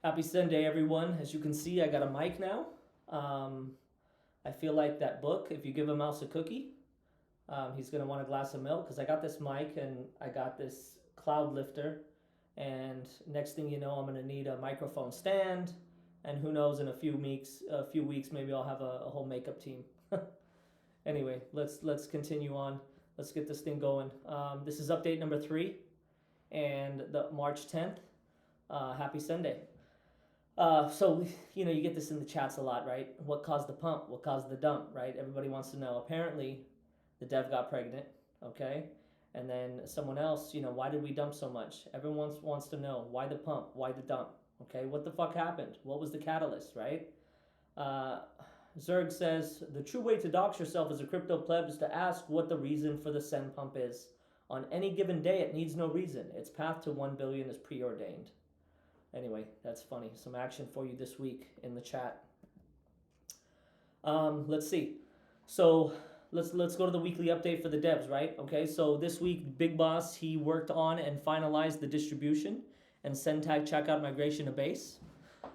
Happy Sunday, everyone. As you can see, I got a mic now. I feel like that book, if you give a mouse a cookie, he's going to want a glass of milk, because I got this mic and I got this cloud lifter. And next thing you know, I'm going to need a microphone stand. And who knows, in a few weeks, maybe I'll have a whole makeup team. Anyway, let's continue on. Let's get this thing going. This is update number 3 and the March 10th. Happy Sunday. So, you get this in the chats a lot, right? What caused the pump? What caused the dump, right? Everybody wants to know. Apparently, the dev got pregnant, okay? And then someone else, why did we dump so much? Everyone wants to know. Why the pump? Why the dump? Okay, what the fuck happened? What was the catalyst, right? Zerg says, the true way to dox yourself as a crypto pleb is to ask what the reason for the send pump is. On any given day, it needs no reason. Its path to 1 billion is preordained. Anyway, that's funny. Some action for you this week in the chat. Let's see. So let's go to the weekly update for the devs, right? Okay, so this week, Big Boss, he worked on and finalized the distribution and send tag checkout migration to Base.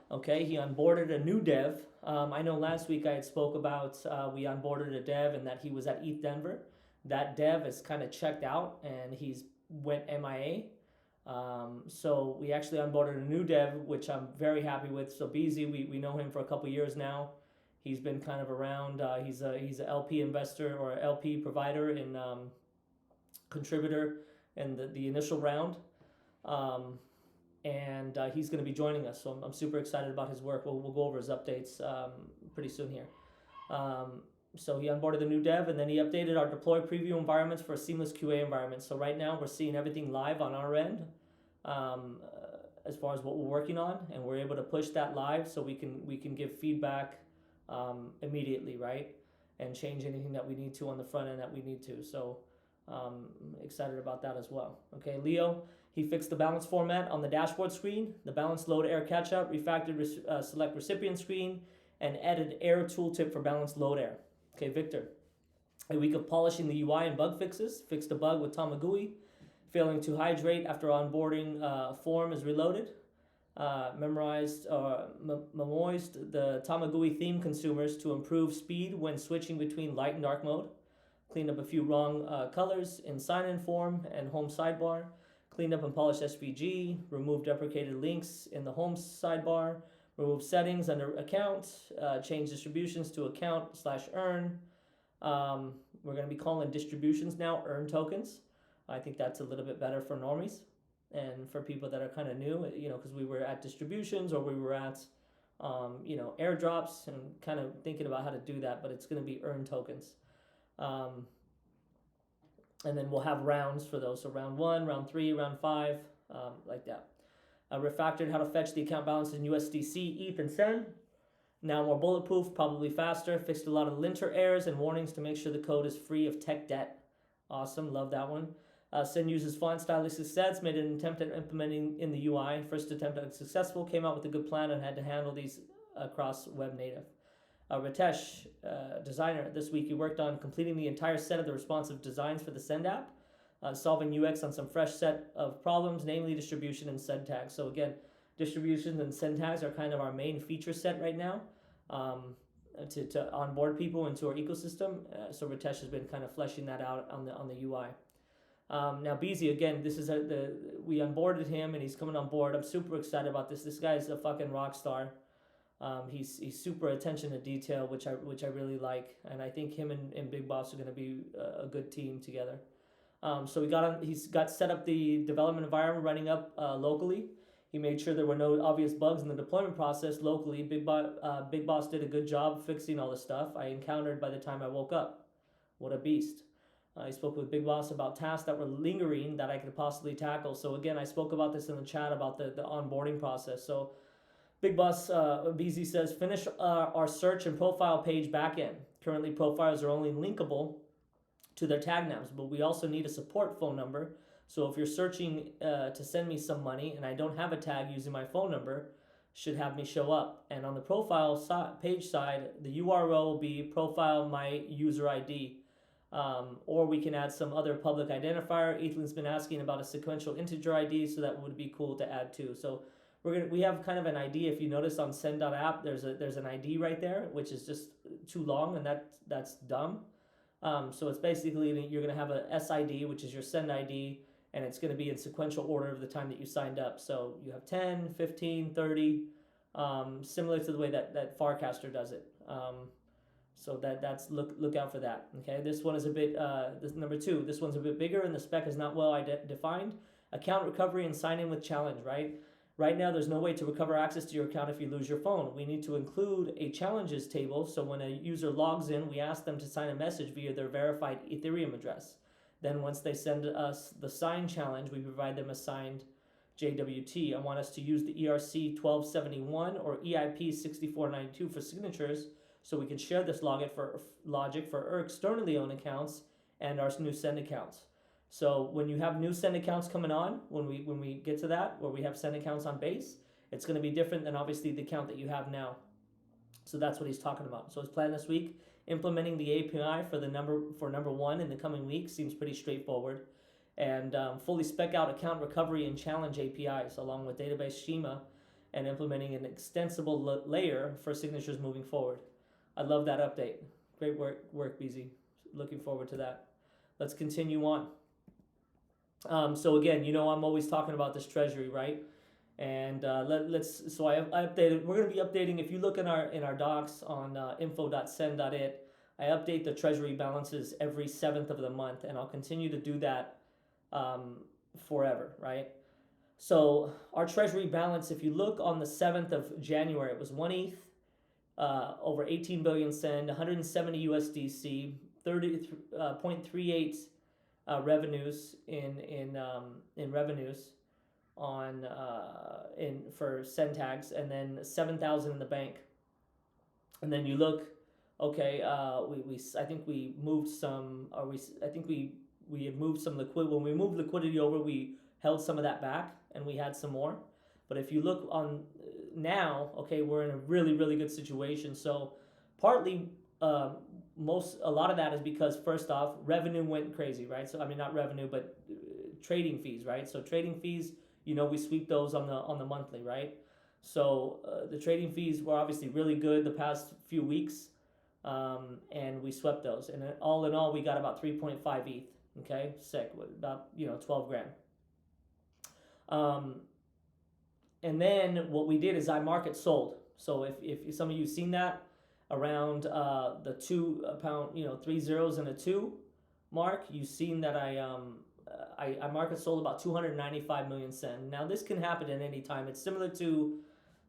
Okay, he onboarded a new dev. I know last week I had spoke about we onboarded a dev and that he was at ETH Denver. That dev is kind of checked out and he's went MIA. So we actually onboarded a new dev, which I'm very happy with. So BZ, we know him for a couple years now. He's been kind of around. He's a LP investor or LP provider in contributor in the initial round, and he's going to be joining us. So I'm super excited about his work. We'll go over his updates pretty soon here. So he onboarded the new dev, and then he updated our deploy preview environments for a seamless QA environment. So right now we're seeing everything live on our end as far as what we're working on, and we're able to push that live so we can give feedback immediately, right? And change anything that we need to on the front end that we need to. So excited about that as well. Okay, Leo, he fixed the balance format on the dashboard screen, the balance load error catch up, refactored select recipient screen, and added error tooltip for balance load error. Okay, Victor, a week of polishing the UI and bug fixes, fixed a bug with Tamagui, failing to hydrate after onboarding form is reloaded, memoized the Tamagui theme consumers to improve speed when switching between light and dark mode, cleaned up a few wrong colors in sign-in form and home sidebar, cleaned up and polished SVG, removed deprecated links in the home sidebar, remove settings under account, change distributions to account/earn. We're going to be calling distributions now earn tokens. I think that's a little bit better for normies and for people that are kind of new, because we were at distributions or we were at, airdrops and kind of thinking about how to do that, but it's going to be earn tokens. And then we'll have rounds for those. So round 1, round 3, round 5, like that. Refactored how to fetch the account balance in USDC, ETH, and SEN. Now more bulletproof, probably faster. Fixed a lot of linter errors and warnings to make sure the code is free of tech debt. Awesome, love that one. SEN uses font stylistic sets, made an attempt at implementing in the UI. First attempt unsuccessful, came out with a good plan and had to handle these across web native. Ritesh, designer, this week he worked on completing the entire set of the responsive designs for the Send app. Solving UX on some fresh set of problems, namely distribution and send tags. So again, distributions and send tags are kind of our main feature set right now to onboard people into our ecosystem. So Ritesh has been kind of fleshing that out on the UI. Now BZ, again, this is we onboarded him and he's coming on board. I'm super excited about this. This guy's a fucking rock star. He's super attention to detail, which I really like, and I think him and Big Boss are going to be a good team together. So he's got set up the development environment running up locally. He made sure there were no obvious bugs in the deployment process locally. Big Boss did a good job fixing all the stuff I encountered by the time I woke up. What a beast. I spoke with Big Boss about tasks that were lingering that I could possibly tackle. So again, I spoke about this in the chat about the onboarding process. So Big Boss BZ says, finish our search and profile page backend. Currently, profiles are only linkable to their tag names, but we also need a support phone number. So if you're searching to send me some money and I don't have a tag using my phone number, should have me show up. And on the profile page side, the URL will be profile my user ID. Or we can add some other public identifier. Ethan's been asking about a sequential integer ID, so that would be cool to add too. So we have kind of an ID. If you notice on send.app, there's an ID right there, which is just too long, and that's dumb. So it's basically you're going to have a SID, which is your send ID, and it's going to be in sequential order of the time that you signed up. So you have 10, 15, 30, similar to the way that Farcaster does it. So that's look out for that. Okay, this one is a bit this number 2. This one's a bit bigger, and the spec is not well defined. Account recovery and sign in with challenge. Right now, there's no way to recover access to your account if you lose your phone. We need to include a challenges table, so when a user logs in, we ask them to sign a message via their verified Ethereum address. Then once they send us the signed challenge, we provide them a signed JWT. I want us to use the ERC 1271 or EIP 6492 for signatures, so we can share this logic for our externally owned accounts and our new send accounts. So when you have new send accounts coming on, when we get to that, where we have send accounts on Base, it's going to be different than obviously the account that you have now. So that's what he's talking about. So his plan this week, implementing the API for number 1 in the coming week seems pretty straightforward, and fully spec out account recovery and challenge APIs along with database schema, and implementing an extensible layer for signatures moving forward. I love that update. Great work, BZ. Looking forward to that. Let's continue on. So again, I'm always talking about this treasury, right? And so I updated. We're going to be updating. If you look in our docs on info.send.it, I update the treasury balances every 7th of the month, and I'll continue to do that forever, right? So our treasury balance, if you look on the 7th of January, it was 1 ETH, over 18 billion send, 170 USDC, 30.38 revenues in revenues on for send tags, and then 7,000 in the bank. And then you look, okay, I think we moved some, or I think we had moved some liquidity. When we moved liquidity over, we held some of that back, and we had some more. But if you look on now, okay, we're in a really, really good situation. So partly a lot of that is because, first off, revenue went crazy, right? So I mean, not revenue, but trading fees, right? So trading fees, we sweep those on the monthly, right? So the trading fees were obviously really good the past few weeks, and we swept those. And all in all, we got about 3.5 ETH. Okay, sick. About 12 grand. And then what we did is I market sold. So if some of you've seen that, around the £2, 3 zeros and a 2 mark, you've seen that I market sold about 295 million send. Now this can happen at any time. It's similar to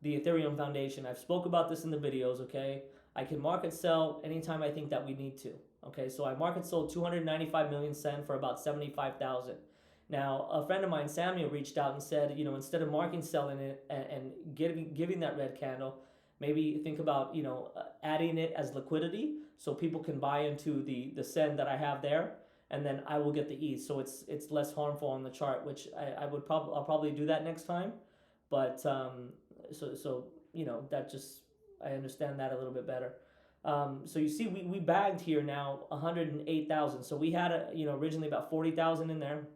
the Ethereum Foundation. I've spoke about this in the videos. Okay, I can market sell anytime I think that we need to. Okay, so I market sold 295 million send for about 75,000. Now, a friend of mine, Samuel, reached out and said, instead of market selling it and giving that red candle, maybe think about, adding it as liquidity so people can buy into the send that I have there, and then I will get the ETH, so it's less harmful on the chart, which I'll probably do that next time. But so that just, I understand that a little bit better. So you see, we bagged here now 108,000. So we had originally about 40,000 in there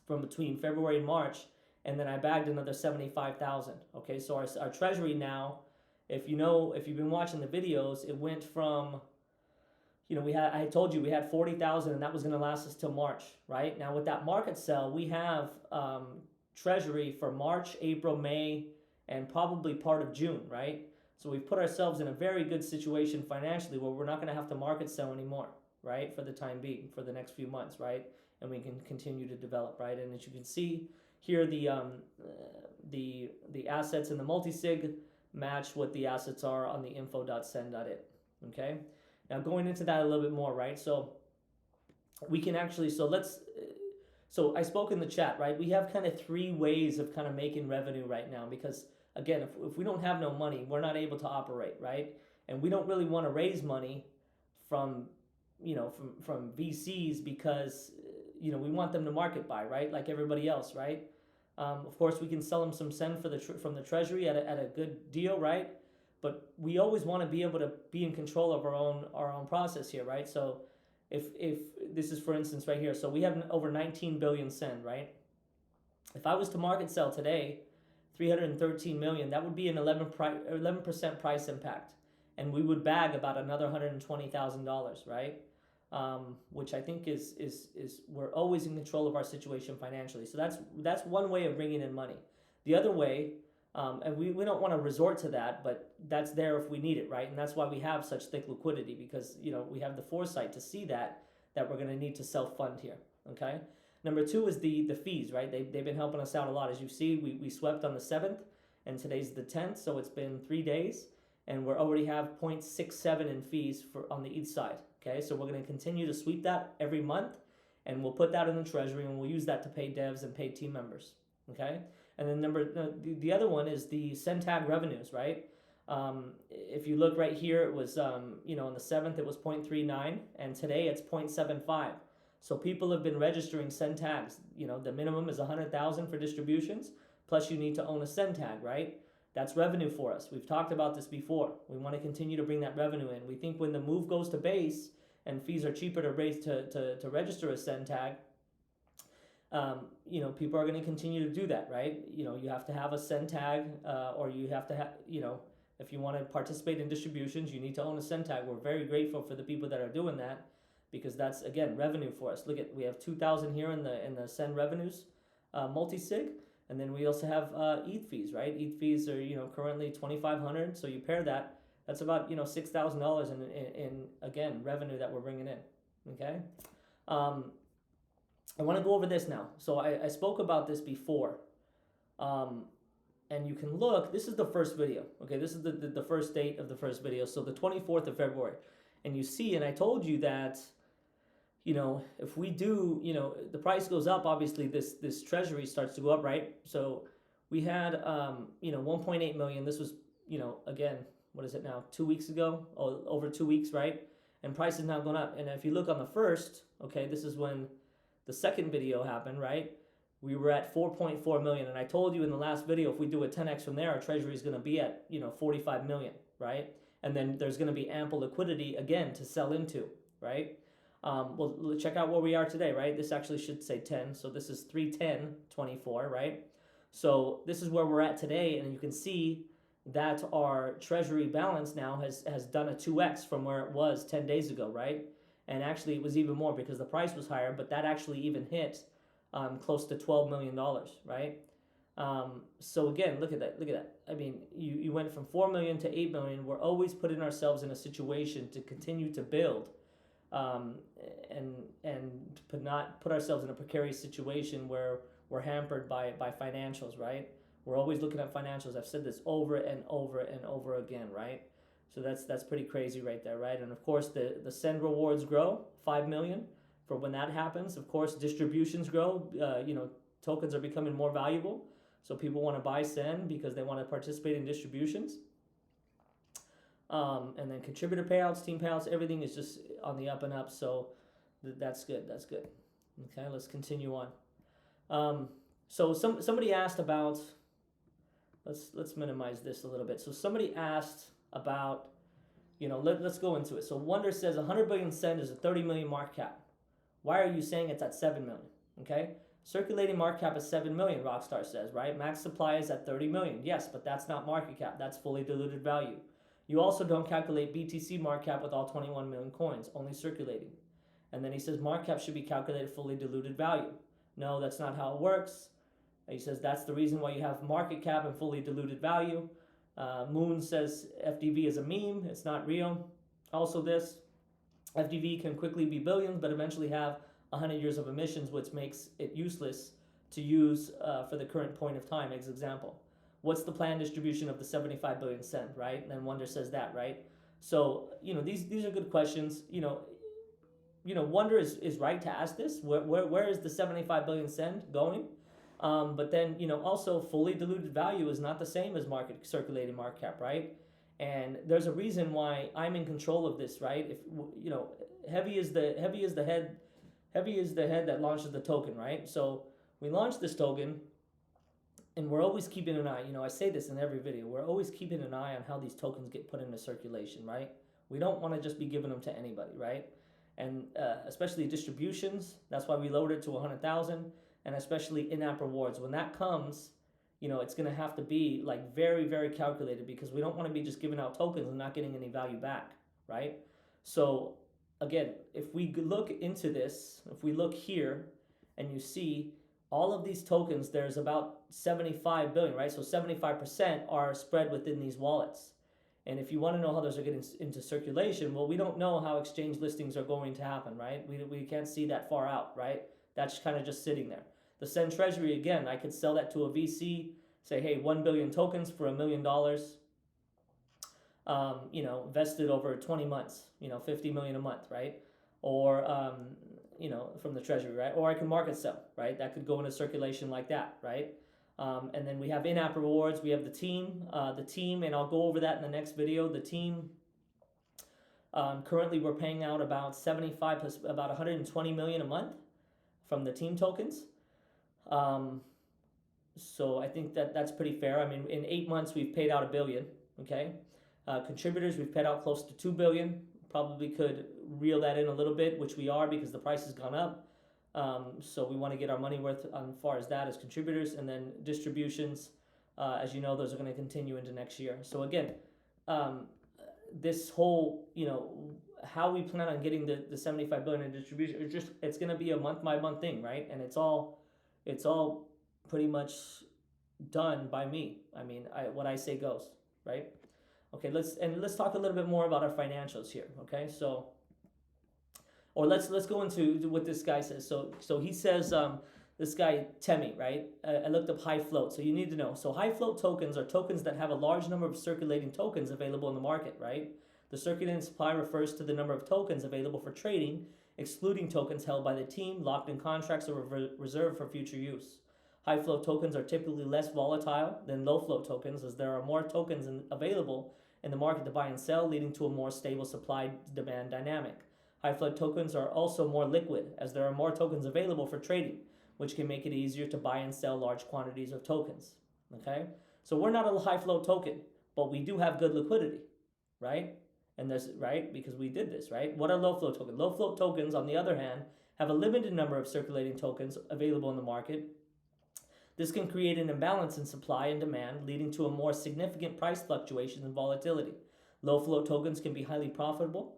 from between February and March, and then I bagged another 75,000. Okay, so our treasury now, if you've been watching the videos, it went from, I told you we had 40,000, and that was going to last us till March, right? Now with that market sell, we have treasury for March, April, May, and probably part of June, right? So we've put ourselves in a very good situation financially where we're not going to have to market sell anymore, right? For the time being, for the next few months, right? And we can continue to develop, right? And as you can see here, the assets in the multi-sig match what the assets are on the info.send.it. Okay. Now going into that a little bit more, right? So we can actually, so I spoke in the chat, right? We have kind of 3 ways of kind of making revenue right now, because again, if we don't have no money, we're not able to operate, right? And we don't really want to raise money from VCs, because we want them to market buy, right? Like everybody else, right? Of course, we can sell them some send from the treasury at a good deal, right? But we always want to be able to be in control of our own process here, right? So if this is, for instance, right here, so we have over 19 billion send, right? If I was to market sell today 313 million. That would be an 11% price impact, and we would bag about another $120,000, right? Which I think is we're always in control of our situation financially. So that's one way of bringing in money. The other way, and we don't want to resort to that, but that's there if we need it, right? And that's why we have such thick liquidity, because we have the foresight to see that we're going to need to self-fund here. Okay. Number two is the fees, right? They've been helping us out a lot. As you see, we swept on the 7th, and today's the 10th, so it's been 3 days, and we already have 0.67 in fees on the ETH side. Okay, so we're going to continue to sweep that every month, and we'll put that in the treasury, and we'll use that to pay devs and pay team members. Okay, and then the other one is the SendTag revenues, right? If you look right here, it was on the 7th it was 0.39, and today it's 0.75. So people have been registering SendTags. The minimum is 100,000 for distributions, plus you need to own a SendTag, right? That's revenue for us. We've talked about this before. We want to continue to bring that revenue in. We think when the move goes to base and fees are cheaper to register a SendTag, people are going to continue to do that, right? You have to have a SendTag, or you have to have, if you want to participate in distributions, you need to own a SendTag. We're very grateful for the people that are doing that, because that's, again, revenue for us. Look we have 2,000 here in the send revenues, multi-sig. And then we also have ETH fees, right? ETH fees are currently 2,500. So you pair that, that's about $6,000 in again revenue that we're bringing in. Okay, I want to go over this now. So I spoke about this before, and you can look. This is the first video. Okay, this is the first date of the first video. So the 24th of February, and you see, and I told you that. If we do, the price goes up, obviously this treasury starts to go up, right? So we had, 1.8 million. This was, again, what is it now? 2 weeks ago, over 2 weeks, right? And price is now going up. And if you look on the first, okay, this is when the second video happened, right? We were at 4.4 million. And I told you in the last video, if we do a 10x from there, our treasury is going to be at, 45 million, right? And then there's going to be ample liquidity again to sell into, right? Well, check out where we are today, right? This actually should say 10. So this is 310.24, right? So this is where we're at today. And you can see that our treasury balance now has done a 2x from where it was 10 days ago, right? And actually it was even more because the price was higher, but that actually even hit close to $12 million, right? So again, look at that. I mean, you went from 4 million to 8 million. We're always putting ourselves in a situation to continue to build. And not put ourselves in a precarious situation where we're hampered by financials, right? We're always looking at financials. I've said this over and over and over again, right? So that's pretty crazy right there, right? And of course the send rewards grow, 5 million for when that happens. Of course distributions grow. Tokens are becoming more valuable, so people want to buy send because they want to participate in distributions. And then contributor payouts, team payouts, everything is just on the up and up. So that's good. Okay, let's continue on. So somebody asked about. Let's minimize this a little bit. So somebody asked about, let's go into it. So Wonder says 100 billion send is a 30 million market cap. Why are you saying it's at 7 million? Okay, circulating market cap is 7 million. Rockstar says, right? Max supply is at 30 million. Yes, but that's not market cap. That's fully diluted value. You also don't calculate BTC market cap with all 21 million coins, only circulating. And then he says market cap should be calculated fully diluted value. No, that's not how it works. He says that's the reason why you have market cap and fully diluted value. Moon says FDV is a meme. It's not real. Also this, FDV can quickly be billions, but eventually have 100 years of emissions, which makes it useless to use for the current point of time, as example. What's the planned distribution of the 75 billion send, right? And then Wonder says that, right? So, these are good questions. Wonder is right to ask this. Where is the 75 billion send going? But then, also fully diluted value is not the same as circulating market cap, right? And there's a reason why I'm in control of this, right? If heavy is the head that launches the token, right? So we launched this token, and we're always keeping an eye. I say this in every video. We're always keeping an eye on how these tokens get put into circulation, right? We don't want to just be giving them to anybody, right? And especially distributions. That's why we lowered it to 100,000. And especially in-app rewards. When that comes, it's going to have to be like very, very calculated, because we don't want to be just giving out tokens and not getting any value back, right? So again, if we look into this, if we look here and you see all of these tokens, there's about 75 billion, right? So 75% are spread within these wallets. And if you want to know how those are getting into circulation, well, we don't know how exchange listings are going to happen, right? We can't see that far out, right? That's kind of just sitting there. The Send Treasury, again, I could sell that to a VC, say, hey, 1 billion tokens for $1 million, vested over 20 months, 50 million a month, right? Or, from the Treasury, right? Or I can market sell, right? That could go into circulation like that, right? And then we have in-app rewards. We have the team, and I'll go over that in the next video. The team, currently we're paying out about 75 plus about 120 million a month from the team tokens. So I think that's pretty fair. I mean, in 8 months we've paid out $1 billion. Okay, contributors, we've paid out close to 2 billion. Probably could reel that in a little bit, which we are, because the price has gone up. So we want to get our money worth as far as that as contributors. And then distributions, as you know, those are going to continue into next year. So again, this whole, how we plan on getting the 75 billion in distribution, it's going to be a month by month thing, right? And it's all pretty much done by me. I mean, what I say goes, right? Okay, let's talk a little bit more about our financials here. Okay, so, or let's go into what this guy says. So he says, this guy Temi, right? I looked up high float. So you need to know. So high float tokens are tokens that have a large number of circulating tokens available in the market, right? The circulating supply refers to the number of tokens available for trading, excluding tokens held by the team, locked in contracts, or reserved for future use. High float tokens are typically less volatile than low float tokens, as there are more tokens available in the market to buy and sell, leading to a more stable supply-demand dynamic. High float tokens are also more liquid, as there are more tokens available for trading, which can make it easier to buy and sell large quantities of tokens. Okay, so we're not a high float token, but we do have good liquidity, right? And this, right, because we did this, right? What are low float tokens? Low float tokens, on the other hand, have a limited number of circulating tokens available in the market. This can create an imbalance in supply and demand, leading to a more significant price fluctuation and volatility. Low float tokens can be highly profitable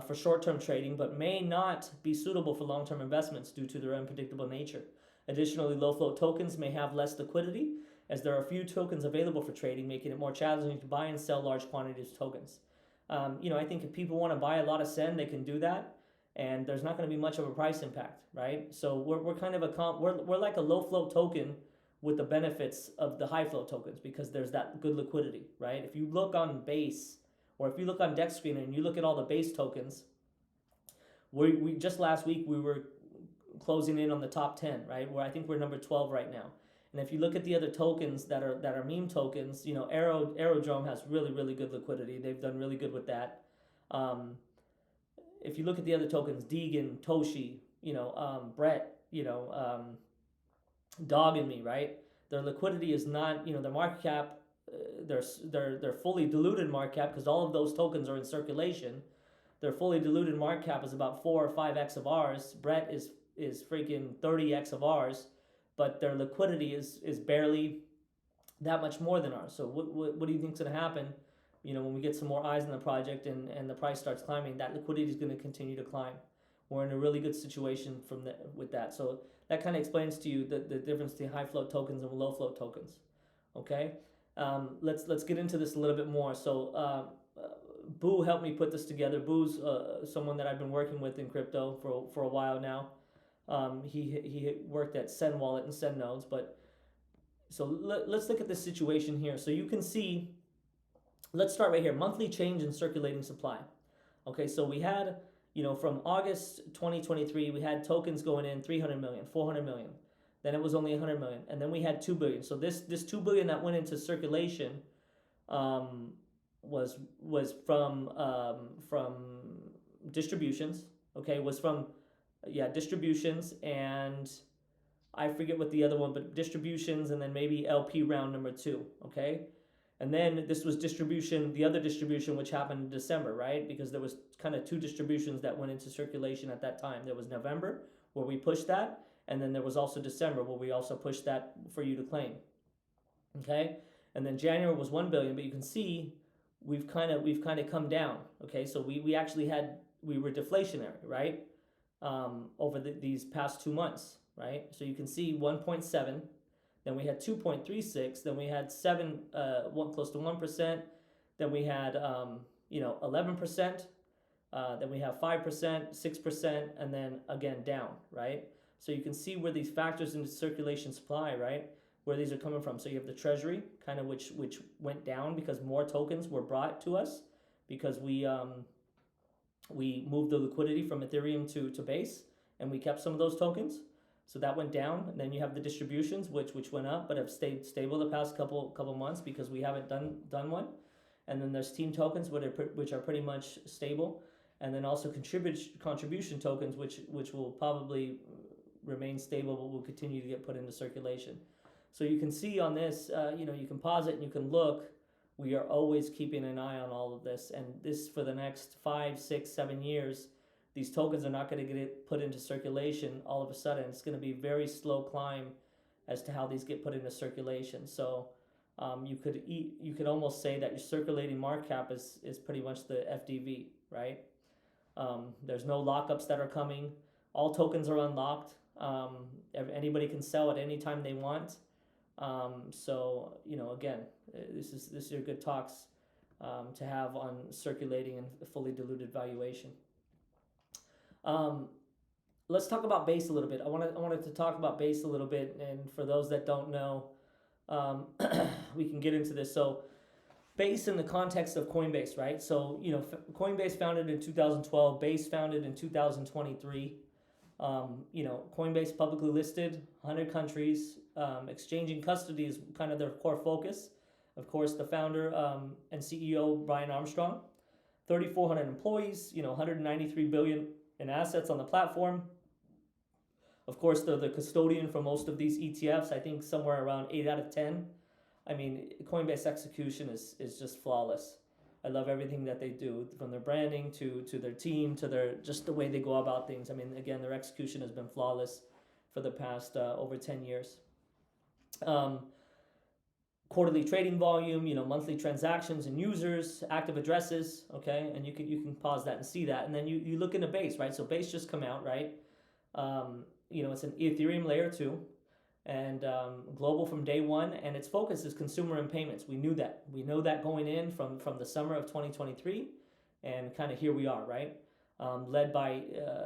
for short-term trading, but may not be suitable for long-term investments due to their unpredictable nature. Additionally, low float tokens may have less liquidity, as there are few tokens available for trading, making it more challenging to buy and sell large quantities of tokens. I think if people want to buy a lot of Send, they can do that, and there's not going to be much of a price impact, right? So we're kind of we're like a low float token with the benefits of the high float tokens, because there's that good liquidity, right? If you look on Base, or if you look on Dex Screener and you look at all the Base tokens, we just last week we were closing in on the top 10, right? Where I think we're number 12 right now. And if you look at the other tokens that are meme tokens, Aerodrome has really, really good liquidity. They've done really good with that. If you look at the other tokens, Deegan, Toshi, Brett, Dog and Me, right? Their liquidity is not, their market cap, their fully diluted market cap, because all of those tokens are in circulation. Their fully diluted market cap is about 4 or 5x of ours. Brett is freaking 30x of ours, but their liquidity is barely that much more than ours. So what do you think is going to happen? When we get some more eyes on the project and the price starts climbing, that liquidity is going to continue to climb. We're in a really good situation with that. So that kind of explains to you the difference between high float tokens and low float tokens. Okay, let's get into this a little bit more. So Boo helped me put this together. Boo's someone that I've been working with in crypto for a while now. He worked at Send Wallet and Send Nodes, but so let's look at this situation here. So you can see, let's start right here. Monthly change in circulating supply. Okay, so we had, from August 2023, we had tokens going in 300 million, 400 million. Then it was only 100 million, and then we had 2 billion. So this 2 billion that went into circulation was from distributions. Okay, was from distributions, and I forget what the other one, but distributions, and then maybe LP round number 2. Okay. And then this was the other distribution, which happened in December, right? Because there was kind of 2 distributions that went into circulation at that time. There was November, where we pushed that, and then there was also December, where we also pushed that for you to claim. Okay, and then January was 1 billion, but you can see we've kind of come down. Okay, so we were deflationary, right? Over these past 2 months, right? So you can see 1.7, then we had 2.36, then we had close to 1%, then we had 11%, then we have 5%, 6%, and then again down, right? So you can see where these factors into circulation supply, right? Where these are coming from. So you have the treasury, kind of which went down because more tokens were brought to us because we moved the liquidity from Ethereum to Base, and we kept some of those tokens. So that went down, and then you have the distributions, which went up, but have stayed stable the past couple months because we haven't done one. And then there's team tokens, which are pretty much stable, and then also contribution tokens, which will probably remain stable, but will continue to get put into circulation. So you can see on this, you can pause it and you can look. We are always keeping an eye on all of this, and this for the next 5, 6, 7 years. These tokens are not going to get put into circulation all of a sudden. It's going to be a very slow climb as to how these get put into circulation. So you could almost say that your circulating market cap is pretty much the FDV, right? There's no lockups that are coming. All tokens are unlocked. Anybody can sell at any time they want. So again, this is your good talks to have on circulating and fully diluted valuation. Let's talk about Base a little bit. I wanted to talk about Base a little bit, and for those that don't know, we can get into this. So Base in the context of Coinbase, right? So Coinbase founded in 2012, Base founded in 2023. Coinbase publicly listed, 100 countries, exchanging custody is kind of their core focus. Of course, the founder and CEO Brian Armstrong, 3,400 employees, 193 billion in assets on the platform. Of course, they're the custodian for most of these ETFs. I think somewhere around 8 out of 10. I mean, Coinbase execution is just flawless. I love everything that they do, from their branding to their team to their just the way they go about things. I mean, again, their execution has been flawless for the past over 10 years. Quarterly trading volume, monthly transactions and users, active addresses, okay, and you can pause that and see that, and then you look into Base, right? So Base just come out, right? It's an Ethereum layer 2, and global from day one, and its focus is consumer and payments. We knew that. We know that going in from the summer of 2023, and kind of here we are, right? Led by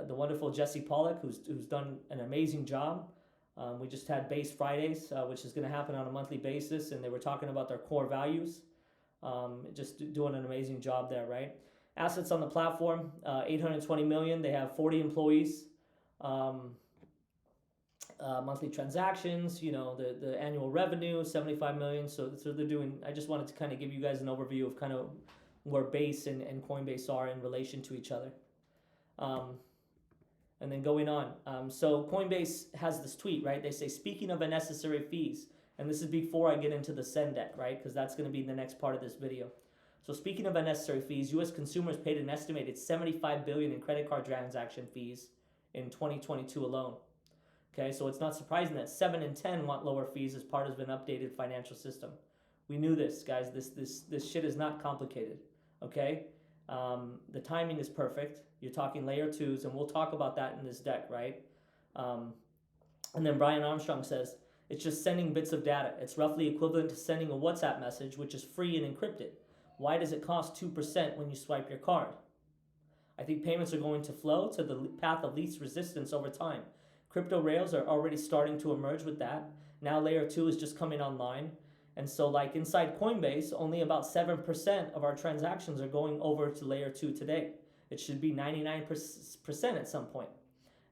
the wonderful Jesse Pollock, who's done an amazing job. We just had Base Fridays, which is going to happen on a monthly basis, and they were talking about their core values. Just doing an amazing job there, right? Assets on the platform, 820 million. They have 40 employees. Monthly transactions, the annual revenue, 75 million. So they're doing. I just wanted to kind of give you guys an overview of kind of where Base and Coinbase are in relation to each other. And then going on, so Coinbase has this tweet, right? They say, speaking of unnecessary fees, and this is before I get into the Sendit, right? Because that's going to be the next part of this video. So speaking of unnecessary fees, U.S. consumers paid an estimated $75 billion in credit card transaction fees in 2022 alone. Okay, so it's not surprising that 7 in 10 want lower fees as part of an updated financial system. We knew this, guys. This shit is not complicated. Okay, the timing is perfect. You're talking layer 2s, and we'll talk about that in this deck, right? And then Brian Armstrong says, it's just sending bits of data. It's roughly equivalent to sending a WhatsApp message, which is free and encrypted. Why does it cost 2% when you swipe your card? I think payments are going to flow to the path of least resistance over time. Crypto rails are already starting to emerge with that. Now layer 2 is just coming online. And so like inside Coinbase, only about 7% of our transactions are going over to layer 2 today. It should be 99% at some point.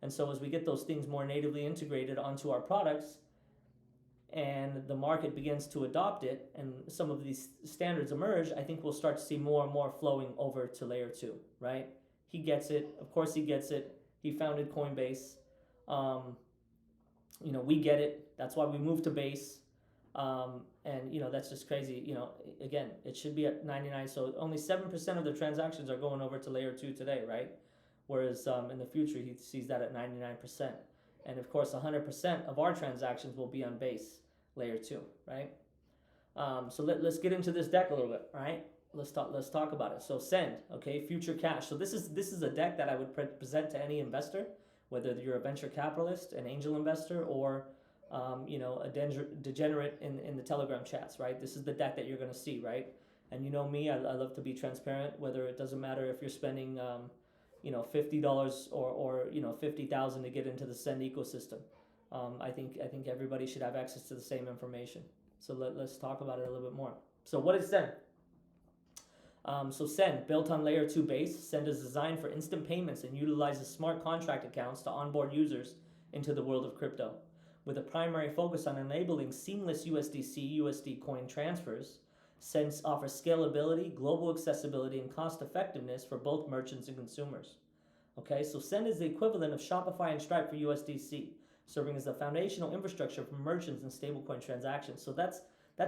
And so as we get those things more natively integrated onto our products and the market begins to adopt it and some of these standards emerge, I think we'll start to see more and more flowing over to layer 2, right? He gets it. Of course he gets it. He founded Coinbase. We get it. That's why we moved to Base. And that's just crazy. Again, it should be at 99. So only 7% of the transactions are going over to layer 2 today, right? Whereas in the future, he sees that at 99%. And of course, 100% of our transactions will be on Base layer 2, right? So let's get into this deck a little bit, all right? Let's talk about it. So Send, okay, future cash. So this is a deck that I would present to any investor, whether you're a venture capitalist, an angel investor, or a degenerate in the Telegram chats, right? This is the deck that you're going to see, right? And you know me, I love to be transparent. Whether it doesn't matter if you're spending $50 or 50,000 to get into the Send ecosystem. I think everybody should have access to the same information. So let's talk about it a little bit more. So what is Send? So Send, built on layer 2 base, Send is designed for instant payments and utilizes smart contract accounts to onboard users into the world of crypto. With a primary focus on enabling seamless USD coin transfers, Send offers scalability, global accessibility, and cost effectiveness for both merchants and consumers. Okay, so Send is the equivalent of Shopify and Stripe for USDC, serving as the foundational infrastructure for merchants and stablecoin transactions. So that's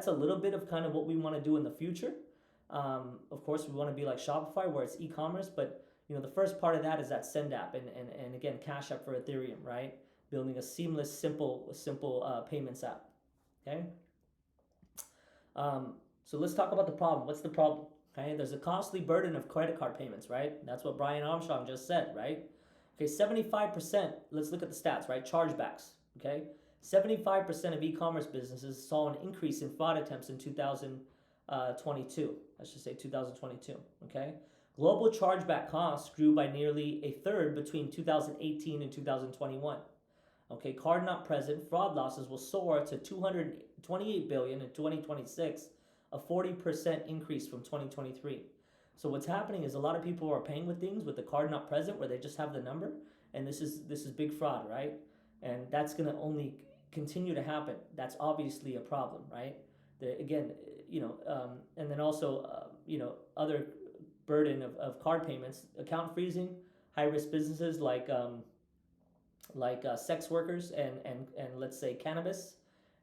a little bit of kind of what we want to do in the future. Of course, we want to be like Shopify, where it's e-commerce, but the first part of that is that Send app, and again, Cash App for Ethereum, right? Building a seamless, simple payments app. Okay. So let's talk about the problem. What's the problem? Okay, there's a costly burden of credit card payments, right? That's what Brian Armstrong just said, right? Okay, 75%, let's look at the stats, right? Chargebacks, okay? 75% of e-commerce businesses saw an increase in fraud attempts in 2022. I should say 2022, okay? Global chargeback costs grew by nearly a third between 2018 and 2021. Okay, card not present, fraud losses will soar to $228 billion in 2026, a 40% increase from 2023. So what's happening is a lot of people are paying with things with the card not present, where they just have the number, and this is big fraud, right? And that's going to only continue to happen. That's obviously a problem, right? Again, and then also other burden of card payments, account freezing, high risk businesses like sex workers and let's say cannabis,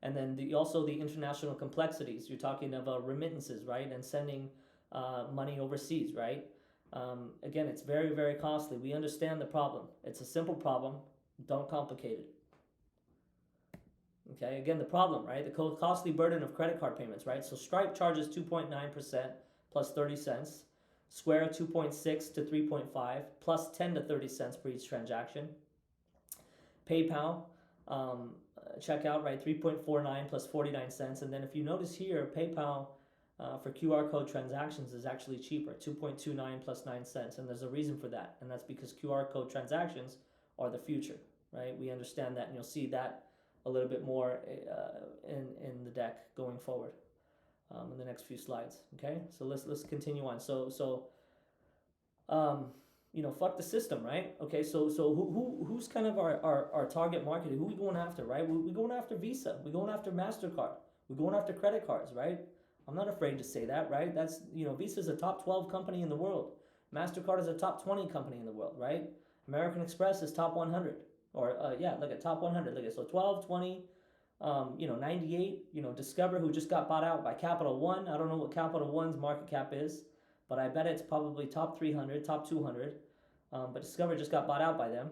and then also the international complexities. You're talking about remittances, right, and sending money overseas, right? Again, it's very, very costly. We understand the problem. It's a simple problem. Don't complicate it. Okay, again, the problem, right? The costly burden of credit card payments, right? So Stripe charges 2.9% plus 30 cents. Square 2.6 to 3.5 plus 10 to 30 cents per each transaction. PayPal checkout, right? 3.49 plus 49 cents. And then if you notice here, PayPal for QR code transactions is actually cheaper, 2.29 plus 9 cents. And there's a reason for that. And that's because QR code transactions are the future, right? We understand that, and you'll see that a little bit more in the deck going forward in the next few slides. Okay, so let's continue on. Fuck the system, right? Okay, so who's kind of our target market? Who we going after, right? We going after Visa. We going after MasterCard. We going after credit cards, right? I'm not afraid to say that, right? That's Visa is a top 12 company in the world. MasterCard is a top 20 company in the world, right? American Express is top 100. Or look at top 100. Look at so 12, 20, 98. Discover, who just got bought out by Capital One. I don't know what Capital One's market cap is, but I bet it's probably top 300, top 200. But Discover just got bought out by them.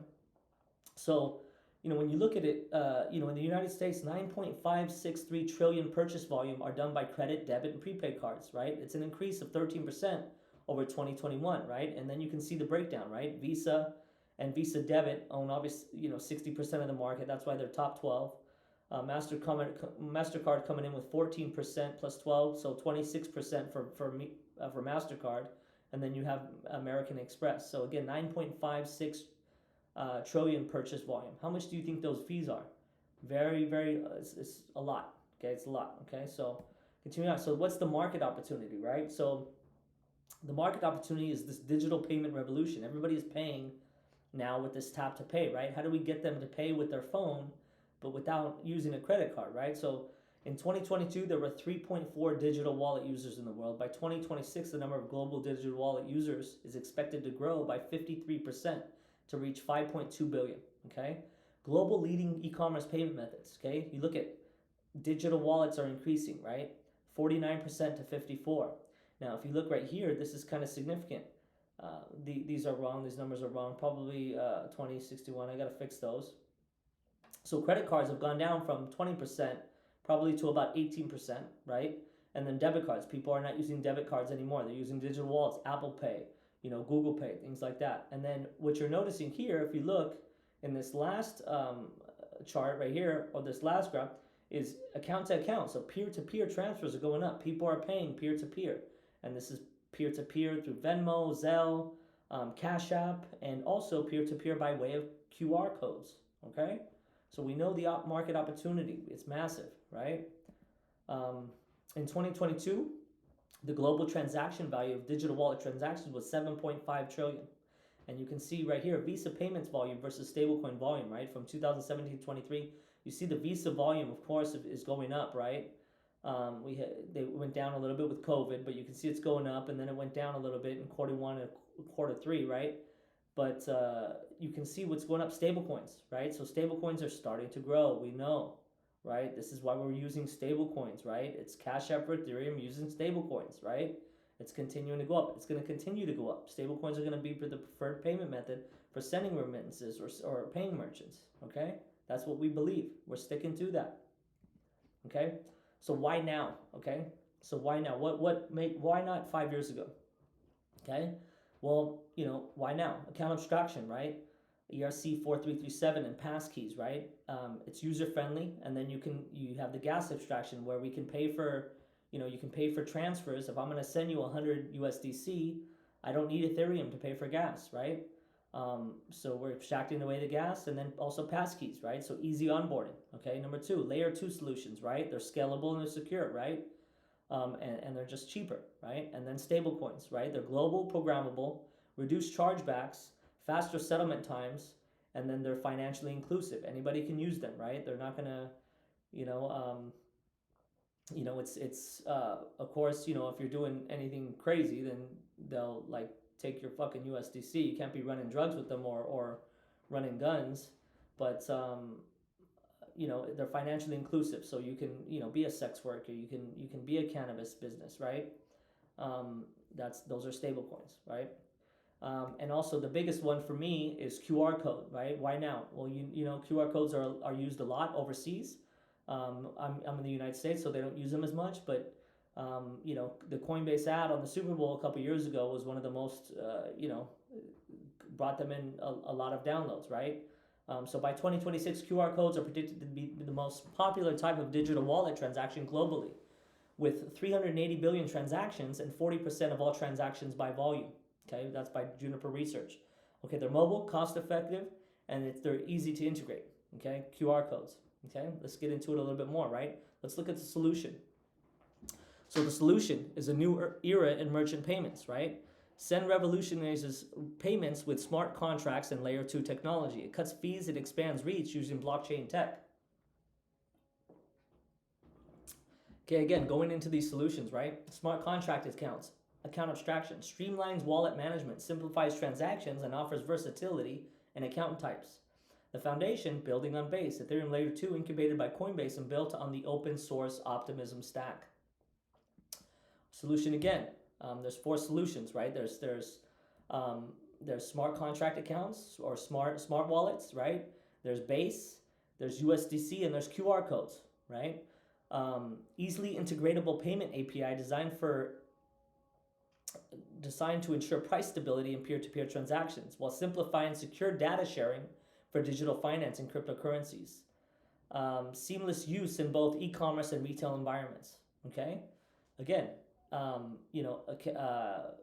So when you look at it, in the United States, 9.563 trillion purchase volume are done by credit, debit, and prepaid cards. Right? It's an increase of 13% over 2021. Right? And then you can see the breakdown. Right? Visa and Visa Debit own obviously 60% of the market. That's why they're top 12. MasterCard coming in with 14% plus 12, so 26% for MasterCard, and then you have American Express. So again, 9.56 trillion purchase volume. How much do you think those fees are? Very, very. It's a lot. Okay, it's a lot. Okay, so continue on. So what's the market opportunity, right? So the market opportunity is this digital payment revolution. Everybody is paying now with this tap to pay, right? How do we get them to pay with their phone, but without using a credit card, right? So in 2022, there were 3.4 digital wallet users in the world. By 2026, the number of global digital wallet users is expected to grow by 53% to reach 5.2 billion, okay? Global leading e-commerce payment methods, okay? You look at digital wallets are increasing, right? 49% to 54. Now, if you look right here, this is kind of significant. These are wrong. These numbers are wrong. Probably 2061. I got to fix those. So credit cards have gone down from 20% probably to about 18%, right? And then debit cards. People are not using debit cards anymore. They're using digital wallets, Apple Pay, Google Pay, things like that. And then what you're noticing here, if you look in this last chart right here, or this last graph, is account to account. So peer-to-peer transfers are going up. People are paying peer-to-peer. And this is peer-to-peer through Venmo, Zelle, Cash App, and also peer-to-peer by way of QR codes, okay? So we know the market opportunity. It's massive, right? In 2022, the global transaction value of digital wallet transactions was 7.5 trillion. And you can see right here, Visa payments volume versus stablecoin volume, right? From 2017 to 23, you see the Visa volume, of course, is going up, right? They went down a little bit with COVID, but you can see it's going up, and then it went down a little bit in Q1 and Q3, right? But you can see what's going up, stablecoins, right? So stablecoins are starting to grow, we know, right? This is why we're using stablecoins, right? It's Cash App for Ethereum using stablecoins, right? It's continuing to go up. It's going to continue to go up. Stablecoins are going to be the preferred payment method for sending remittances or paying merchants, okay? That's what we believe. We're sticking to that, okay? So why now, okay? So why now? Why not 5 years ago, okay? Well, why now? Accountabstraction, right? ERC 4337 and passkeys, right? It's user friendly, and then you have the gas abstraction where we can pay for, you can pay for transfers. If I'm going to send you 100 USDC, I don't need Ethereum to pay for gas, right? So we're abstracting away the gas, and then also passkeys, right? So easy onboarding, okay? Number 2, layer 2 solutions, right? They're scalable and they're secure, right? And they're just cheaper, right? And then stable coins, right? They're global, programmable, reduced chargebacks, faster settlement times, and then they're financially inclusive. Anybody can use them, right? They're not gonna, it's of course, if you're doing anything crazy, then they'll like take your fucking USDC. You can't be running drugs with them or running guns, but they're financially inclusive. So you can, be a sex worker, you can be a cannabis business, right? Those are stable coins, right? And also the biggest one for me is QR code, right? Why now? Well, QR codes are used a lot overseas. I'm in the United States, so they don't use them as much, but the Coinbase ad on the Super Bowl a couple years ago was one of the most, brought them in a lot of downloads, right? So by 2026, QR codes are predicted to be the most popular type of digital wallet transaction globally, with 380 billion transactions and 40% of all transactions by volume. Okay, that's by Juniper Research. Okay, they're mobile, cost-effective, and they're easy to integrate. Okay, QR codes. Okay, let's get into it a little bit more, right? Let's look at the solution. So the solution is a new era in merchant payments, right? Send revolutionizes payments with smart contracts and layer 2 technology. It cuts fees, it expands reach using blockchain tech. Okay, again, going into these solutions, right? Smart contract accounts, account abstraction, streamlines wallet management, simplifies transactions, and offers versatility in account types. The foundation, building on Base, Ethereum Layer 2, incubated by Coinbase and built on the open source Optimism stack. Solution again, there's 4 solutions, right? There's smart contract accounts or smart wallets, right? There's Base, there's USDC, and there's QR codes, right? Easily integratable payment API designed to ensure price stability in peer-to-peer transactions while simplifying secure data sharing for digital finance and cryptocurrencies. Seamless use in both e-commerce and retail environments. Okay, again,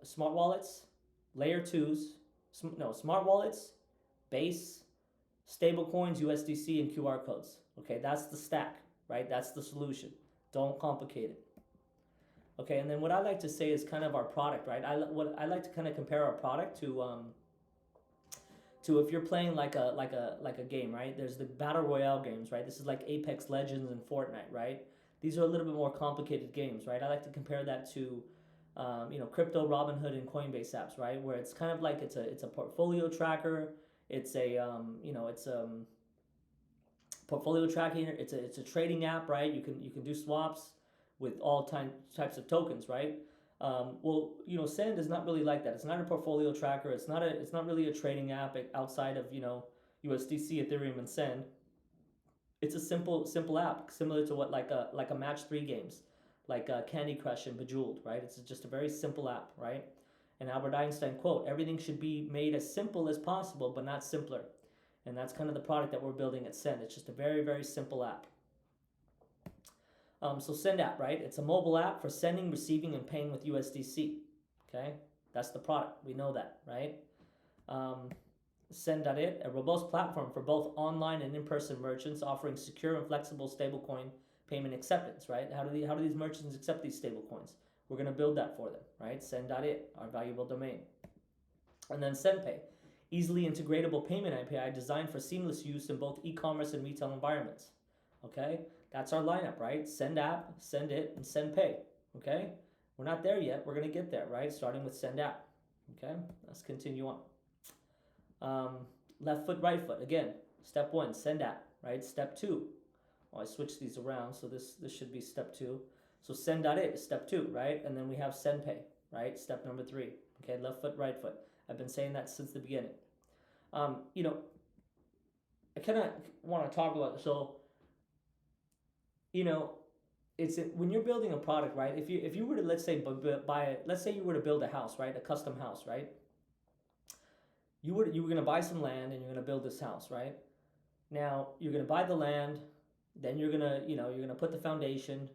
smart wallets, layer 2s, smart wallets, Base, stable coins, USDC, and QR codes. Okay, that's the stack, right? That's the solution. Don't complicate it. Okay, and then what I like to say is kind of our product, right? I like to kind of compare our product to if you're playing like a game, right? There's the battle royale games, right? This is like Apex Legends and Fortnite, right? These are a little bit more complicated games, right? I like to compare that to crypto, Robinhood, and Coinbase apps, right? Where it's kind of like it's a portfolio tracker. It's a portfolio tracking. It's a trading app, right? You can do swaps with all types of tokens, right? Send is not really like that. It's not a portfolio tracker. It's not really a trading app outside of USDC, Ethereum, and Send. It's a simple app, similar to what like a match 3 games. like Candy Crush and Bejeweled, right? It's just a very simple app, right? And Albert Einstein quote, everything should be made as simple as possible, but not simpler. And that's kind of the product that we're building at Send. It's just a very, very simple app. So Send app, right? It's a mobile app for sending, receiving, and paying with USDC. Okay, that's the product. We know that, right? Send.it, a robust platform for both online and in-person merchants, offering secure and flexible stablecoin payment acceptance. Right? How do these merchants accept these stablecoins? We're going to build that for them. Right? Send.it, our valuable domain, and then SendPay, easily integratable payment API designed for seamless use in both e-commerce and retail environments. Okay, that's our lineup, right? Send app, Send it, and Send Pay. Okay, we're not there yet. We're gonna get there, right? Starting with Send app. Okay, let's continue on. Left foot, right foot. Again, step 1, Send app, right? Step 2. I switched these around, so this should be step 2. So Send.it is step 2, right? And then we have Send Pay, right? Step number 3. Okay, left foot, right foot. I've been saying that since the beginning. You know, I kind of want to talk about so. You know, when you're building a product, right? If you were to, let's say, let's say you were to build a house, right? A custom house, right? You were going to buy some land and you're going to build this house, right? Now you're going to buy the land, then you're going to you're going to put the foundation,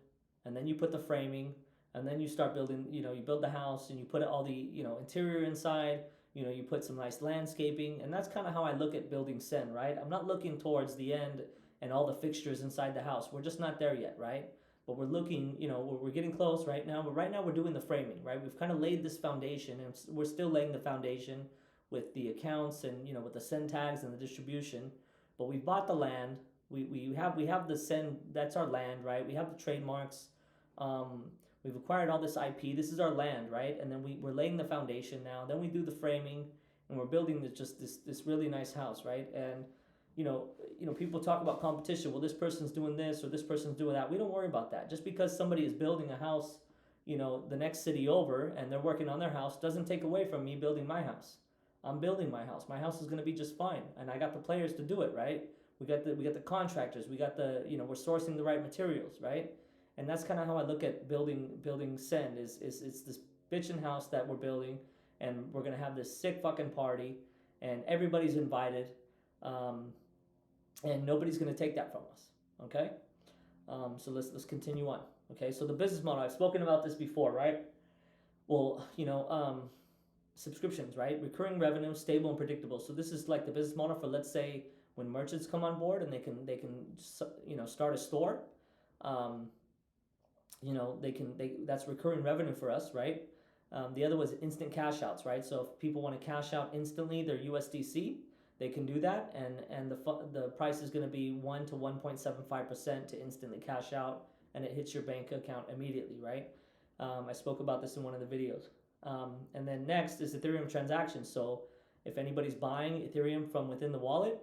and then you put the framing, and then you start building. You build the house and you put all the interior inside. You put some nice landscaping, and that's kind of how I look at building Send, right? I'm not looking towards the end and all the fixtures inside the house. We're just not there yet, right? But we're looking, we're getting close right now. But right now we're doing the framing, right? We've kind of laid this foundation, and we're still laying the foundation with the accounts and with the Send tags and the distribution. But we bought the land. We have the Send. That's our land, right? We have the trademarks. We've acquired all this IP. This is our land, right? And then we're laying the foundation now. Then we do the framing, and we're building this really nice house, right? And people talk about competition. Well, this person's doing this or this person's doing that. We don't worry about that. Just because somebody is building a house, the next city over, and they're working on their house, doesn't take away from me building my house. I'm building my house. My house is going to be just fine, and I got the players to do it, right? We got the contractors. We got we're sourcing the right materials, right? And that's kind of how I look at building Send. Is it's this bitchin' house that we're building, and we're gonna have this sick fucking party, and everybody's invited. And nobody's going to take that from us. Okay, so let's continue on. Okay, so the business model, I've spoken about this before, right? Well, subscriptions, right? Recurring revenue, stable and predictable. So this is like the business model for, let's say, when merchants come on board and they can start a store. That's recurring revenue for us, right? The other was instant cash outs, right? So if people want to cash out instantly their USDC, they can do that, and the price is going to be 1 to 1.75% to instantly cash out, and it hits your bank account immediately, right? I spoke about this in one of the videos. And then next is Ethereum transactions. So if anybody's buying Ethereum from within the wallet,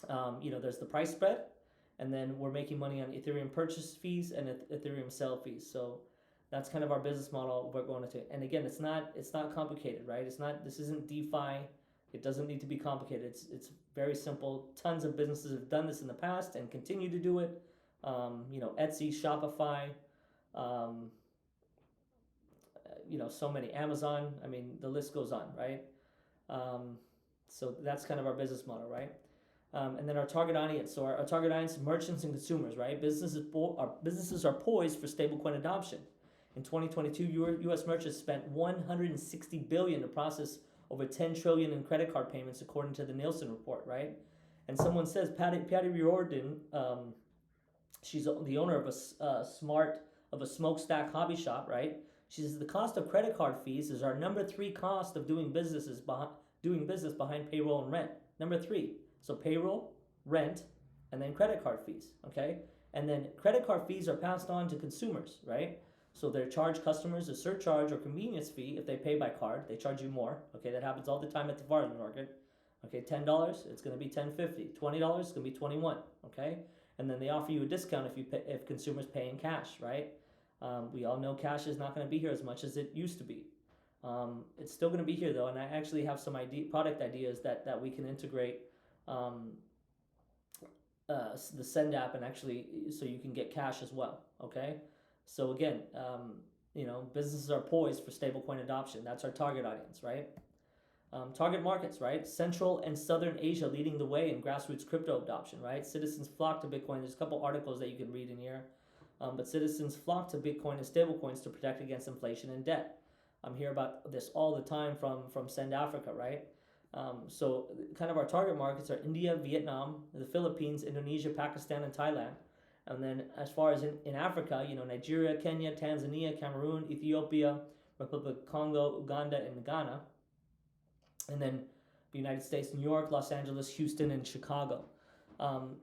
there's the price spread, and then we're making money on Ethereum purchase fees and Ethereum sell fees. So that's kind of our business model we're going to. And again, it's not complicated, right? This isn't DeFi. It doesn't need to be complicated. It's very simple. Tons of businesses have done this in the past and continue to do it. Etsy, Shopify, so many. Amazon. I mean, the list goes on, right? So that's kind of our business model, right? And then our target audience. So our target audience, merchants and consumers, right? Businesses are poised for stablecoin adoption. In 2022, U.S. merchants spent $160 billion to process over 10 trillion in credit card payments, according to the Nielsen report, right? And someone says, Patty Riordan, she's the owner of a smokestack hobby shop, right? She says the cost of credit card fees is our number 3 cost of doing business behind payroll and rent. Number 3. So payroll, rent, and then credit card fees, okay? And then credit card fees are passed on to consumers, right? So they charge customers a surcharge or convenience fee if they pay by card. They charge you more. Okay, that happens all the time at the farmers market. Okay, $10, it's going to be $10.50. $20, it's going to be $21. Okay, and then they offer you a discount if consumers pay in cash, right? We all know cash is not going to be here as much as it used to be. It's still going to be here though, and I actually have some product ideas that we can integrate the Send app and actually so you can get cash as well. Okay. So again, businesses are poised for stablecoin adoption. That's our target audience, right? Target markets, right? Central and Southern Asia leading the way in grassroots crypto adoption, right? Citizens flock to Bitcoin. There's a couple articles that you can read in here. But citizens flock to Bitcoin and stablecoins to protect against inflation and debt. I'm hear about this all the time from Send Africa, right? So kind of our target markets are India, Vietnam, the Philippines, Indonesia, Pakistan, and Thailand. And then as far as in Africa, Nigeria, Kenya, Tanzania, Cameroon, Ethiopia, Republic of Congo, Uganda, and Ghana. And then the United States, New York, Los Angeles, Houston, and Chicago.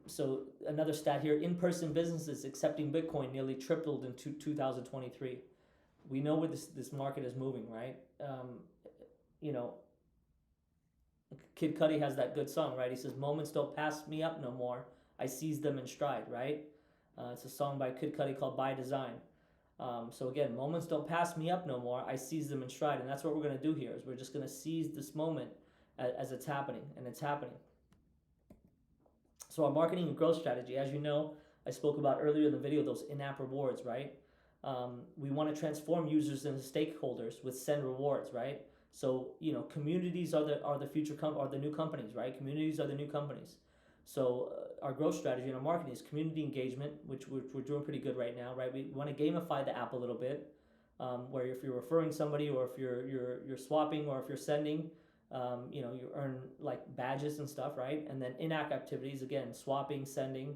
So another stat here, in-person businesses accepting Bitcoin nearly tripled in 2023. We know where this market is moving, right? Kid Cudi has that good song, right? He says, moments don't pass me up no more. I seize them in stride, right? It's a song by Kid Cudi called By Design. So again, moments don't pass me up no more. I seize them in stride. And that's what we're going to do here is we're just going to seize this moment as it's happening, and it's happening. So our marketing and growth strategy, as you know, I spoke about earlier in the video, those in-app rewards, right? We want to transform users into stakeholders with Send rewards, right? So communities are the future are the new companies, right? Communities are the new companies. So our growth strategy and our marketing is community engagement, which we're doing pretty good right now, right? We want to gamify the app a little bit, where if you're referring somebody, or if you're swapping, or if you're sending, you earn like badges and stuff, right? And then in-app activities, again, swapping, sending,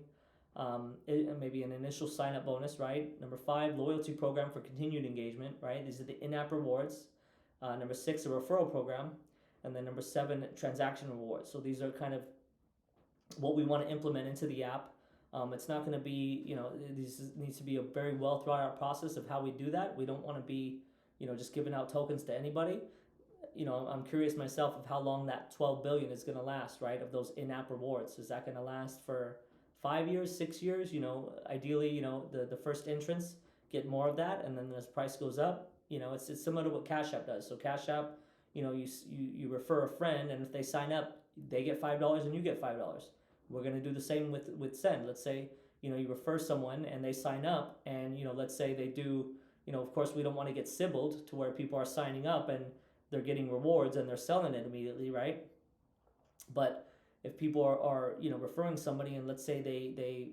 maybe an initial sign-up bonus, right? Number 5, loyalty program for continued engagement, right? These are the in-app rewards. Number 6, a referral program, and then number 7, transaction rewards. So these are kind of what we want to implement into the app. It's not going to be, this needs to be a very well thought out process of how we do that. We don't want to be, just giving out tokens to anybody. I'm curious myself of how long that 12 billion is going to last, right? Of those in-app rewards. Is that going to last for 5 years, 6 years? Ideally, the first entrants get more of that, and then as price goes up, it's similar to what Cash App does. So Cash App, you refer a friend, and if they sign up, they get $5 and you get $5. We're going to do the same with Send. Let's say, you refer someone and they sign up, and, let's say they do, of course we don't want to get sybiled to where people are signing up and they're getting rewards and they're selling it immediately, right? But if people are referring somebody, and let's say they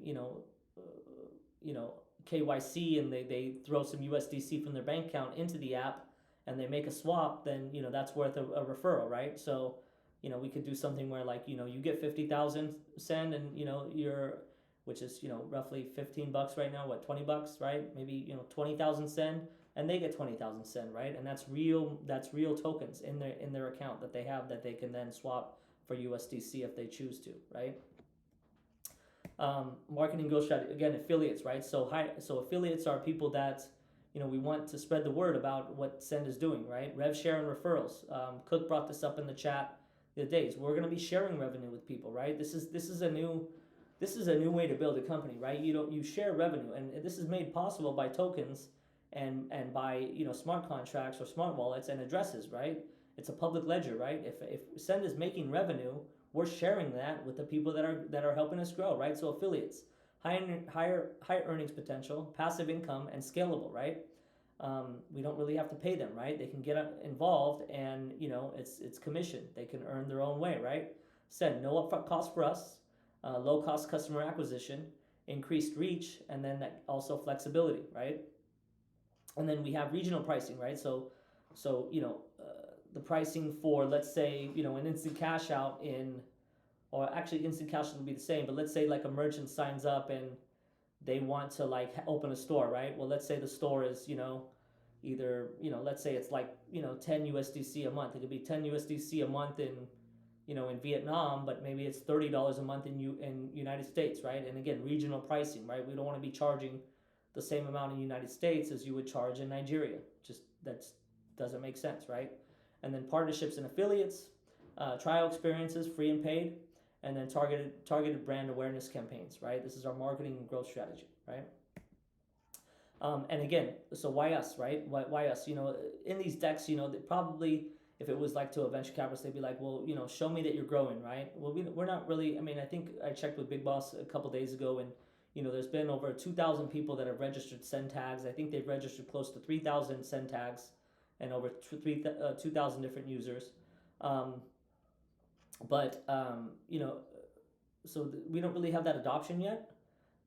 KYC, and they throw some USDC from their bank account into the app and they make a swap, then that's worth a referral, right? So we could do something where, like, you get 50,000 Send, and which is roughly $15 right now, what, $20, right? Maybe 20,000 Send, and they get 20,000 Send, right? And that's real tokens in their account that they have, that they can then swap for USDC if they choose to, right? Marketing growth strategy, again, affiliates, right? So affiliates are people that we want to spread the word about what Send is doing, right? Rev share and referrals. Cook brought this up in the chat the days. We're going to be sharing revenue with people, right? This is a new way to build a company, right? You share revenue, and this is made possible by tokens and by smart contracts or smart wallets and addresses, right? It's a public ledger, right? If Send is making revenue, we're sharing that with the people that are helping us grow, right? So affiliates, higher earnings potential, passive income, and scalable, right? We don't really have to pay them, right? They can get involved, and it's commission. They can earn their own way, right? Send, no upfront cost for us, low cost customer acquisition, increased reach, and then that also flexibility, right? And then we have regional pricing, right? So the pricing for, let's say, an instant cash out or actually instant cash will be the same, but let's say like a merchant signs up and they want to like open a store, right? Well, let's say the store is, either, let's say it's like, 10 USDC a month. It could be 10 USDC a month in Vietnam, but maybe it's $30 a month in United States, right? And again, regional pricing, right? We don't want to be charging the same amount in the United States as you would charge in Nigeria. Just that doesn't make sense, right? And then partnerships and affiliates, trial experiences, free and paid, and then targeted brand awareness campaigns, right? This is our marketing and growth strategy, right? And again, so why us, right? Why us? In these decks, probably if it was like to a venture capitalist, they'd be like, well, show me that you're growing, right? Well, we're not really. I mean, I think I checked with Big Boss a couple days ago, and there's been over 2,000 people that have registered send tags. I think they've registered close to 3,000 send tags and over 2,000 different users. But we don't really have that adoption yet.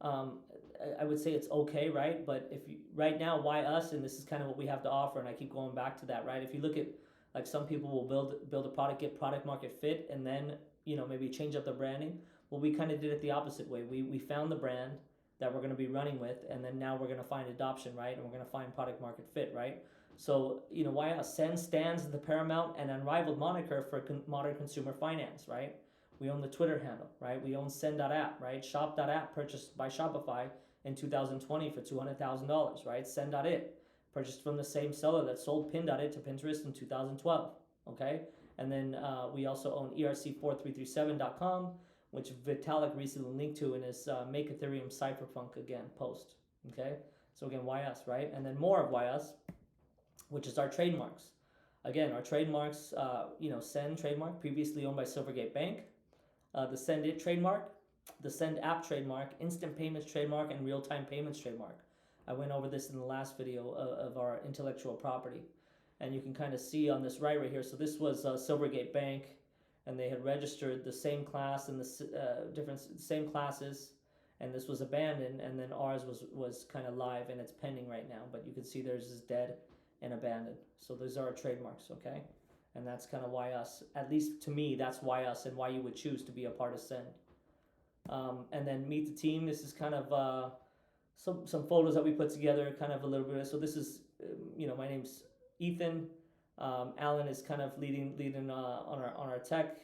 I would say it's okay, right? But if you, right now, why us? And this is kind of what we have to offer. And I keep going back to that, right? If you look at, like, some people will build a product, get product market fit, and then maybe change up the branding. Well, we kind of did it the opposite way. We found the brand that we're going to be running with, and then now we're going to find adoption, right? And we're going to find product market fit, right? So why us? Send stands as the paramount and unrivaled moniker for modern consumer finance, right? We own the Twitter handle, right? We own Send.app, right? Shop.app, purchased by Shopify in 2020 for $200,000, right? Send.it, purchased from the same seller that sold Pin.it to Pinterest in 2012, okay? And then we also own ERC4337.com, which Vitalik recently linked to in his Make Ethereum Cypherpunk Again post, okay? So again, why us, right? And then more of why us, which is our trademarks. Again, our trademarks, Send trademark, previously owned by Silvergate Bank, the Sendit trademark, the Send app trademark, instant payments trademark, and real-time payments trademark. I went over this in the last video of our intellectual property. And you can kind of see on this right here. So this was Silvergate Bank, and they had registered the same class and the same classes, and this was abandoned, and then ours was kind of live and it's pending right now. But you can see theirs is dead and abandoned. So those are our trademarks, okay? And that's kind of why us. At least to me, that's why us, and why you would choose to be a part of Send. And then meet the team. This is kind of some photos that we put together, kind of a little bit. So this is, my name's Ethan. Alan is kind of leading on our tech,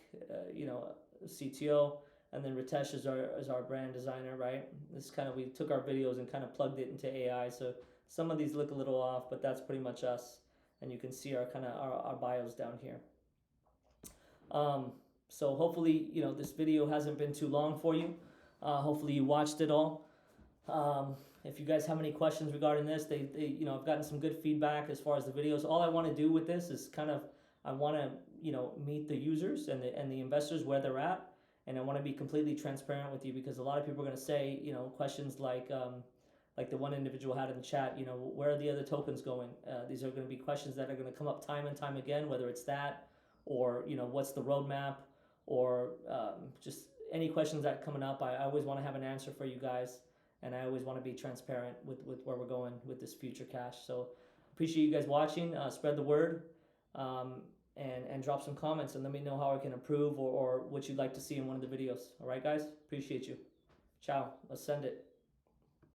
CTO, and then Ritesh is our brand designer, right? This kind of, we took our videos and kind of plugged it into AI, so some of these look a little off, but that's pretty much us. And you can see our bios down here. So hopefully, this video hasn't been too long for you. Hopefully you watched it all. If you guys have any questions regarding this, I've gotten some good feedback as far as the videos. All I want to do with this is I want to, meet the users and the investors where they're at, and I want to be completely transparent with you, because a lot of people are going to say, questions like the one individual had in the chat, where are the other tokens going? These are going to be questions that are going to come up time and time again, whether it's that or, what's the roadmap, or just any questions that are coming up. I always want to have an answer for you guys, and I always want to be transparent with where we're going with this future cash. So appreciate you guys watching. Spread the word, and drop some comments and let me know how I can improve or what you'd like to see in one of the videos. All right, guys? Appreciate you. Ciao. Let's send it.